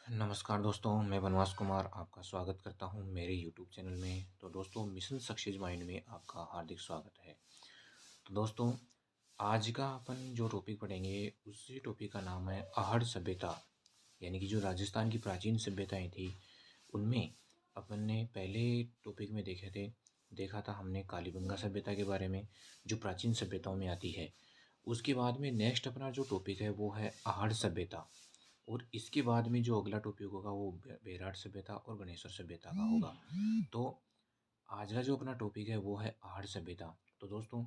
नमस्कार दोस्तों, मैं बनवास कुमार आपका स्वागत करता हूं मेरे यूट्यूब चैनल में। तो दोस्तों, मिशन सक्सेस माइंड में आपका हार्दिक स्वागत है। तो दोस्तों, आज का अपन जो टॉपिक पढ़ेंगे उसी टॉपिक का नाम है आहड़ सभ्यता। यानी कि जो राजस्थान की प्राचीन सभ्यताएं थी उनमें अपन ने पहले टॉपिक में देखा था हमने कालीबंगा सभ्यता के बारे में, जो प्राचीन सभ्यताओं में आती है। उसके बाद में नेक्स्ट अपना जो टॉपिक है वो है आहड़ सभ्यता। और इसके बाद में जो अगला टॉपिक होगा वो बेराट सभ्यता और गणेश्वर सभ्यता का होगा। तो आज का जो अपना टॉपिक है वो है आहड़ सभ्यता। तो दोस्तों,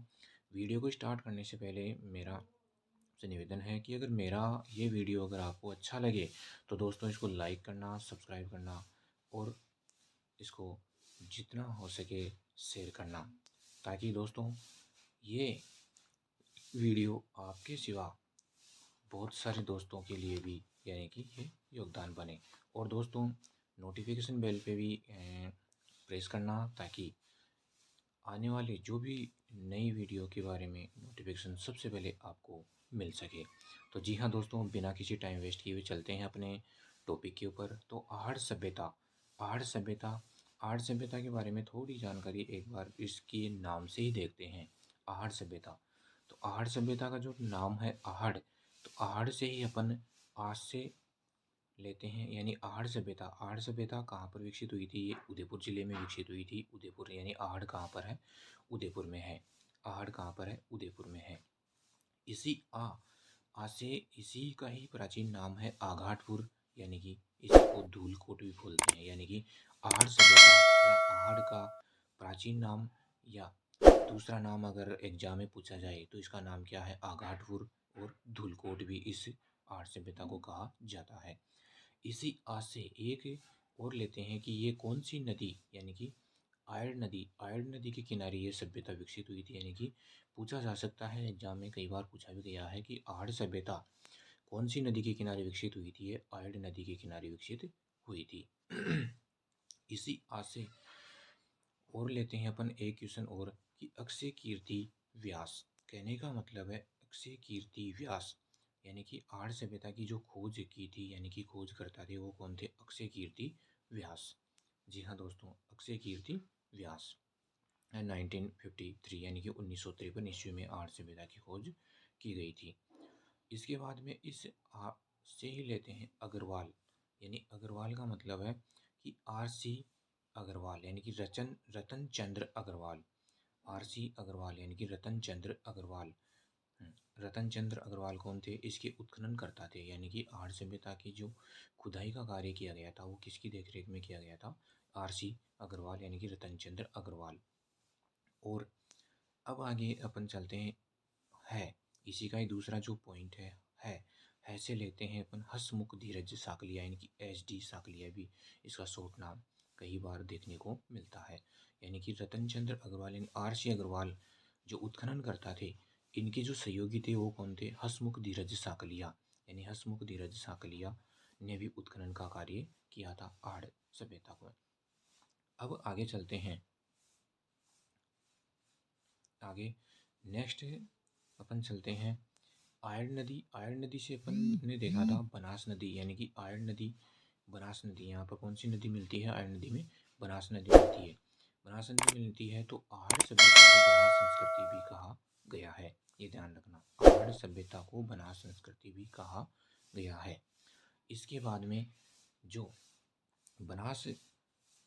वीडियो को स्टार्ट करने से पहले मेरा आपसे निवेदन है कि अगर मेरा ये वीडियो अगर आपको अच्छा लगे तो दोस्तों इसको लाइक करना, सब्सक्राइब करना और इसको जितना हो सके शेयर करना, ताकि दोस्तों ये वीडियो आपके सिवा बहुत सारे दोस्तों के लिए भी यानी कि ये योगदान बने। और दोस्तों, नोटिफिकेशन बेल पे भी प्रेस करना, ताकि आने वाली जो भी नई वीडियो के बारे में नोटिफिकेशन सबसे पहले आपको मिल सके। तो जी हाँ दोस्तों, बिना किसी टाइम वेस्ट किए हुए चलते हैं अपने टॉपिक के ऊपर। तो आहड़ सभ्यता। आहड़ सभ्यता आहड़ सभ्यता के बारे में थोड़ी जानकारी एक बार इसके नाम से ही देखते हैं। आहड़ सभ्यता। तो आहड़ सभ्यता का जो नाम है आहड़, तो आहड़ से ही अपन आज से लेते हैं, यानी आहड़ सभ्यता कहाँ पर विकसित हुई थी? ये उदयपुर जिले में विकसित हुई थी। उदयपुर यानी आहड़ कहाँ पर है? उदयपुर में है। आहड़ कहाँ पर है? उदयपुर में है। इसी आ से इसी का ही प्राचीन नाम है आघाटपुर, यानी कि इसको धूलकोट भी बोलते हैं। यानी कि आहड़ सभ्यता या आहड़ का प्राचीन नाम या दूसरा नाम अगर एग्जाम में पूछा जाए तो इसका नाम क्या है? आघाटपुर। और धूलकोट भी इस आहड़ सभ्यता को कहा जाता है। इसी आज से एक और लेते हैं कि ये कौन सी नदी, यानी कि आयड़ नदी के किनारे ये सभ्यता विकसित हुई थी। यानी कि पूछा जा सकता है, एग्जाम में कई बार पूछा भी गया है कि आहड़ सभ्यता कौन सी नदी के किनारे विकसित हुई थी? ये आयड़ नदी के किनारे विकसित हुई थी। इसी आज से और लेते हैं अपन एक क्वेश्चन और कि अक्षय कीर्ति व्यास। कहने का मतलब है अक्षय कीर्ति व्यास, यानी कि आर्य सभ्यता की जो खोज की थी, यानी कि खोज करता थे, वो कौन थे? अक्षय कीर्ति व्यास। जी हाँ दोस्तों, अक्षय कीर्ति व्यास 1953 यानी कि 1953 ईस्वी में आर्य सभ्यता की खोज की गई थी। इसके बाद में इस आप से ही लेते हैं अग्रवाल। यानी अग्रवाल का मतलब है कि RC अग्रवाल, यानी कि रतन चंद्र अग्रवाल। RC अग्रवाल यानी कि रतन चंद्र अग्रवाल। रतन चंद्र अग्रवाल कौन थे? इसके उत्खनन करता थे। यानी कि आर्य सभ्यता की जो खुदाई का कार्य किया गया था वो किसकी देखरेख में किया गया था? RC अग्रवाल यानी कि रतन चंद्र अग्रवाल। और अब आगे अपन चलते हैं है, इसी का ही दूसरा जो पॉइंट है से लेते हैं अपन हसमुख धीरज साकलिया, यानी कि SD साकलिया भी इसका शॉर्ट नाम कई बार देखने को मिलता है। यानी कि रतन चंद्र अग्रवाल यानी RC अग्रवाल जो उत्खनन करता थे, इनके जो सहयोगी थे वो कौन थे? हसमुख धीरज साकलिया। यानी हसमुख धीरज साकलिया ने भी उत्खनन का कार्य किया था आहड़ सभ्यता को। अब आगे चलते हैं। आगे नेक्स्ट अपन चलते हैं आयरन नदी से अपन ने देखा था बनास नदी, यानी कि आयरन नदी, बनास नदी। यहाँ पर कौन सी नदी मिलती है? आयरन नदी में बनास नदी मिलती है। बनास नदी मिलती है तो आहड़ सभ्यता को बनास संस्कृति भी कहा गया है। ये ध्यान रखना, आहड़ सभ्यता को बनास संस्कृति भी कहा गया है। इसके बाद में जो बनास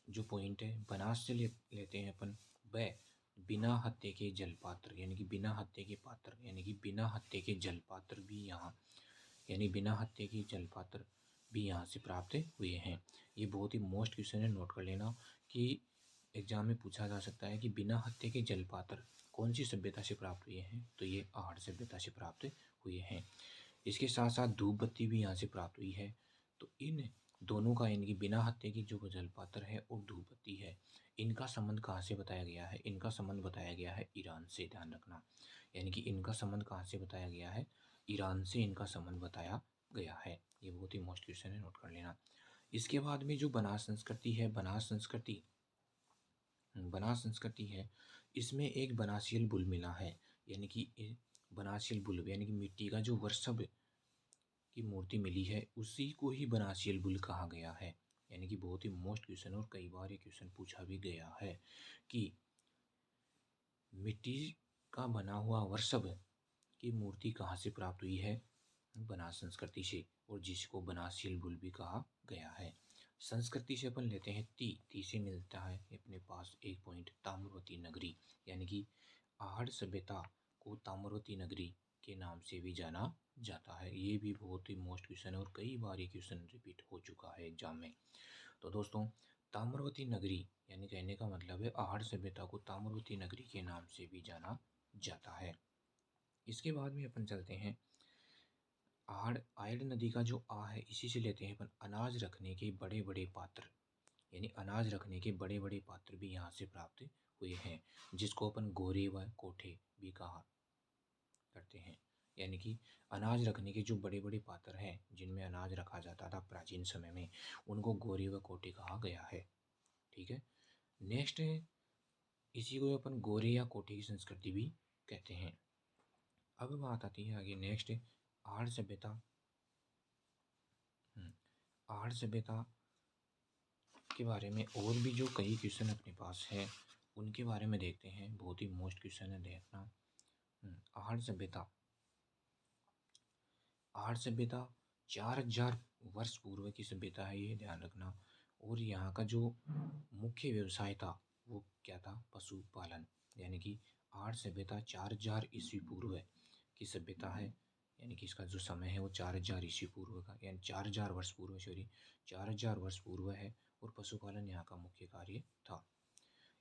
जो पॉइंट है, बनास से लेते हैं अपन वह बिना हत्थे के जलपात्र, यानी कि बिना हत्थे के पात्र, यानी कि बिना हत्थे के जलपात्र भी यहाँ, यानी बिना हत्थे के जलपात्र भी यहाँ से प्राप्त हुए हैं। ये बहुत ही मोस्ट क्वेश्चन है, नोट कर लेना कि एग्जाम में पूछा जा सकता है कि बिना हत्थे के जलपात्र कौन सी सभ्यता से प्राप्त हुए हैं? तो ये आहड़ सभ्यता से प्राप्त हुए हैं। इसके साथ साथ धूप बत्ती भी यहाँ से प्राप्त हुई है। तो इन दोनों का, यानी कि बिना हत्थे की जो जलपात्र है और धूप बत्ती है, इनका संबंध कहाँ से बताया गया है? इनका संबंध बताया गया है ईरान से। ध्यान रखना, यानी कि इनका संबंध कहाँ से बताया गया है? ईरान से इनका संबंध बताया गया है। ये बहुत ही मोस्ट क्वेश्चन है, नोट कर लेना। इसके बाद में जो बनास संस्कृति है, इसमें एक बनासियल बुल मिला है। यानी कि बनासियल बुल यानी कि मिट्टी का जो वर्षभ की मूर्ति मिली है उसी को ही बनासियल बुल कहा गया है। यानी कि बहुत ही मोस्ट क्वेश्चन और कई बार ये क्वेश्चन पूछा भी गया है कि मिट्टी का बना हुआ वृषभ की मूर्ति कहाँ से प्राप्त हुई है? बनास संस्कृति से, और जिसको बनासियल बुल भी कहा गया है। संस्कृति से अपन लेते हैं ती से मिलता है अपने पास एक पॉइंट ताम्रवती नगरी, यानी कि आहड़ सभ्यता को ताम्रवती नगरी के नाम से भी जाना जाता है। ये भी बहुत ही मोस्ट क्वेश्चन है और कई बार ये क्वेश्चन रिपीट हो चुका है एग्जाम में। तो दोस्तों ताम्रवती नगरी यानी कहने का मतलब है आहड़ सभ्यता को ताम्रवती नगरी के नाम से भी जाना जाता है। इसके बाद में अपन चलते हैं आहड़ आयड़ नदी का जो आ है इसी से लेते हैं अपन अनाज रखने के बड़े बड़े पात्र, यानी अनाज रखने के बड़े बड़े पात्र भी यहाँ से प्राप्त हुए हैं, जिसको अपन गोरे व कोठे भी कहा करते हैं। यानी कि अनाज रखने के जो बड़े बड़े पात्र हैं जिनमें अनाज रखा जाता था प्राचीन समय में, उनको गोरे व कोठे कहा गया है। ठीक है। नेक्स्ट है, इसी को अपन गोरे या कोठे की संस्कृति भी कहते हैं। अब बात आती है आगे नेक्स्ट आहड़ सभ्यता। आहड़ सभ्यता के बारे में और भी जो कई क्वेश्चन अपने पास है उनके बारे में देखते हैं। बहुत ही मोस्ट क्वेश्चन है देखना। आहड़ सभ्यता, आहड़ सभ्यता 4000 वर्ष पूर्व की सभ्यता है, ये ध्यान रखना। और यहाँ का जो मुख्य व्यवसाय था वो क्या था? पशुपालन। यानी कि आहड़ सभ्यता 4000 ईस्वी पूर्व की सभ्यता है, यानी कि इसका जो समय है वो 4000 ईस्वी पूर्व का, यानी 4000 वर्ष पूर्व, सॉरी 4000 वर्ष पूर्व है। और पशुपालन यहाँ का मुख्य कार्य था।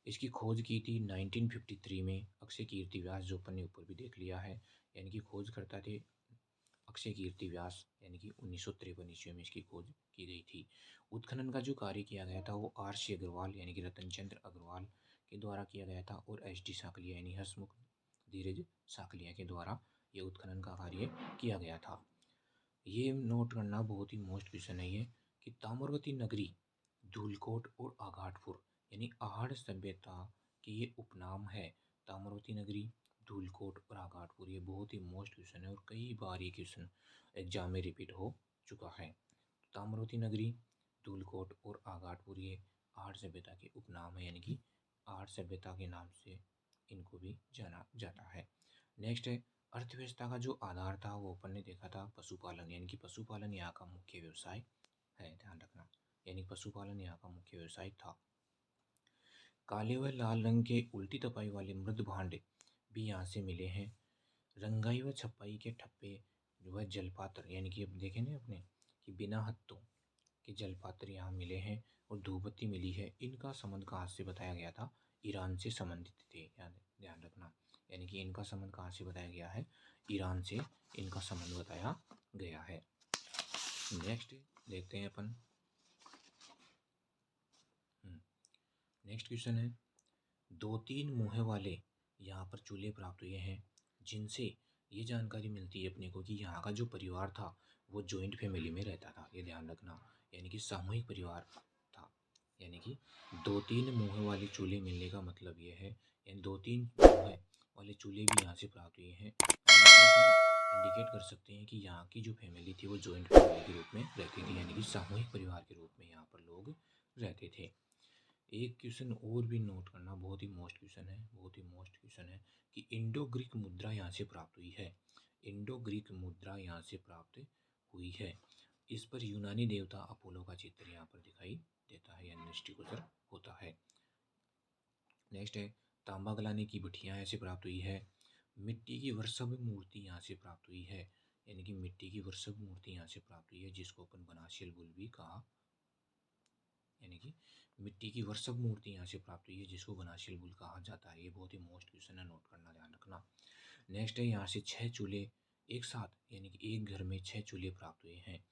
इसकी खोज की थी 1953 में अक्षय कीर्ति व्यास, जो अपन ने ऊपर भी देख लिया है। यानी कि खोज करता थे अक्षय कीर्ति व्यास, यानी कि 1953 ईस्वी में इसकी खोज की गई थी। उत्खनन का जो कार्य किया गया था वो R C अग्रवाल यानी कि रतन चंद्र अग्रवाल के द्वारा किया गया था, और SD साकलिया यानी हसमुख धीरज साकलिया के द्वारा ये उत्खनन का कार्य किया गया था। ये नोट करना बहुत ही मोस्ट क्वेश्चन है ये कि ताम्रवती नगरी, धूलकोट और आघाटपुर, यानी आहड़ सभ्यता की ये उपनाम है। ताम्रवती नगरी, धूलकोट और आघाटपुर, ये बहुत ही मोस्ट क्वेश्चन है और कई बार ये क्वेश्चन एग्जाम में रिपीट हो चुका है। ताम्रवती नगरी, धूलकोट और आघाटपुर ये आहड़ सभ्यता के उपनाम है, यानी कि आहड़ सभ्यता के नाम से इनको भी जाना जाता है। नेक्स्ट है, अर्थव्यवस्था का जो आधार था वो अपन ने देखा था पशुपालन, यानी कि पशुपालन यहाँ का मुख्य व्यवसाय है, ध्यान रखना। यानी पशुपालन यहाँ का मुख्य व्यवसाय था। काले व लाल रंग के उल्टी तपाई वाले मृद भांड भी यहाँ से मिले हैं। रंगाई व छपाई के ठप्पे जो है जलपात्र, यानी कि अब देखें ना अपने कि बिना हत्थों के जलपात्र यहाँ मिले हैं। और धूपबत्ती मिली है। इनका संबंध कहाँ से बताया गया था? ईरान से संबंधित थे, ध्यान रखना। यानी कि इनका संबंध कहाँ से बताया गया है? ईरान से इनका संबंध बताया गया है। नेक्स्ट देखते हैं अपन। नेक्स्ट क्वेश्चन है, 2-3 मुँह वाले यहाँ पर चूल्हे प्राप्त हुए हैं, जिनसे ये जानकारी मिलती है अपने को कि यहाँ का जो परिवार था वो जॉइंट फैमिली में रहता था, ये ध्यान रखना। यानी कि सामूहिक परिवार था। यानी कि 2-3 मुँह वाले चूल्हे मिलने का मतलब ये है, यानी 2-3 मुँह वाले चूल्हे भी यहाँ से प्राप्त हुए हैं। इंडिकेट कर सकते हैं कि यहाँ की जो फैमिली थी वो जॉइंट फैमिली के रूप में रहती थी, यानी कि सामूहिक परिवार के रूप में यहाँ पर लोग रहते थे। एक क्वेश्चन और भी नोट करना, बहुत ही मोस्ट क्वेश्चन है, बहुत ही मोस्ट क्वेश्चन है कि इंडो ग्रीक मुद्रा यहाँ से प्राप्त हुई है। इंडो ग्रीक मुद्रा यहाँ से प्राप्त हुई है। इस पर यूनानी देवता अपोलो का चित्र यहाँ पर दिखाई देता है, यानी दृष्टिगोचर होता है। नेक्स्ट है, तांबा गलाने की भट्टियाँ यहाँ से प्राप्त हुई है। मिट्टी की वृषभ मूर्ति यहाँ से प्राप्त हुई है, यानी कि मिट्टी की वृषभ मूर्ति यहाँ से प्राप्त हुई है, जिसको अपन बनासियल बुल भी कहा, यानी कि मिट्टी की वृषभ मूर्ति यहाँ से प्राप्त हुई है, जिसको बनासियल बुल कहा जाता है। ये बहुत ही मोस्ट क्वेश्चन है, नोट करना, ध्यान रखना। नेक्स्ट है, यहाँ से 6 चूल्हे एक साथ, यानी कि एक घर में 6 चूल्हे प्राप्त हुए हैं।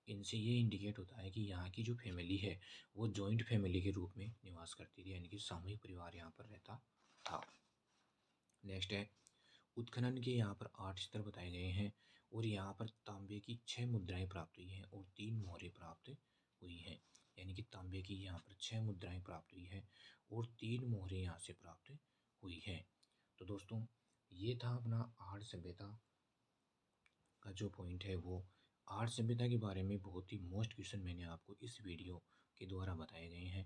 इनसे ये इंडिकेट होता है कि यहाँ की जो फैमिली है वो जॉइंट फैमिली के रूप में निवास करती थी, यानी कि सामूहिक परिवार यहाँ पर रहता था। नेक्स्ट है, उत्खनन के यहाँ पर 8 स्तर बताए गए हैं, और यहाँ पर तांबे की 6 मुद्राएं प्राप्त हुई हैं और 3 मोहरें प्राप्त हुई हैं। यानी कि तांबे की यहाँ पर 6 मुद्राएं प्राप्त हुई हैं और 3 मोहरें यहाँ से प्राप्त हुई हैं। तो दोस्तों ये था अपना आहड़ सभ्यता का जो पॉइंट है वो आर्य सभ्यता के बारे में बहुत ही मोस्ट क्वेश्चन मैंने आपको इस वीडियो के द्वारा बताए गए हैं।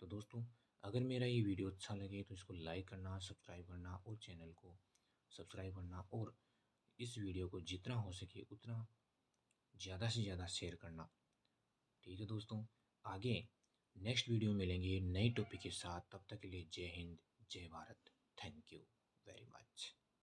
तो दोस्तों, अगर मेरा ये वीडियो अच्छा लगे तो इसको लाइक करना, सब्सक्राइब करना और चैनल को सब्सक्राइब करना, और इस वीडियो को जितना हो सके उतना ज़्यादा से ज़्यादा शेयर करना। ठीक है दोस्तों, आगे नेक्स्ट वीडियो में मिलेंगे नए टॉपिक के साथ। तब तक के लिए जय हिंद, जय Bharat. Thank you very much.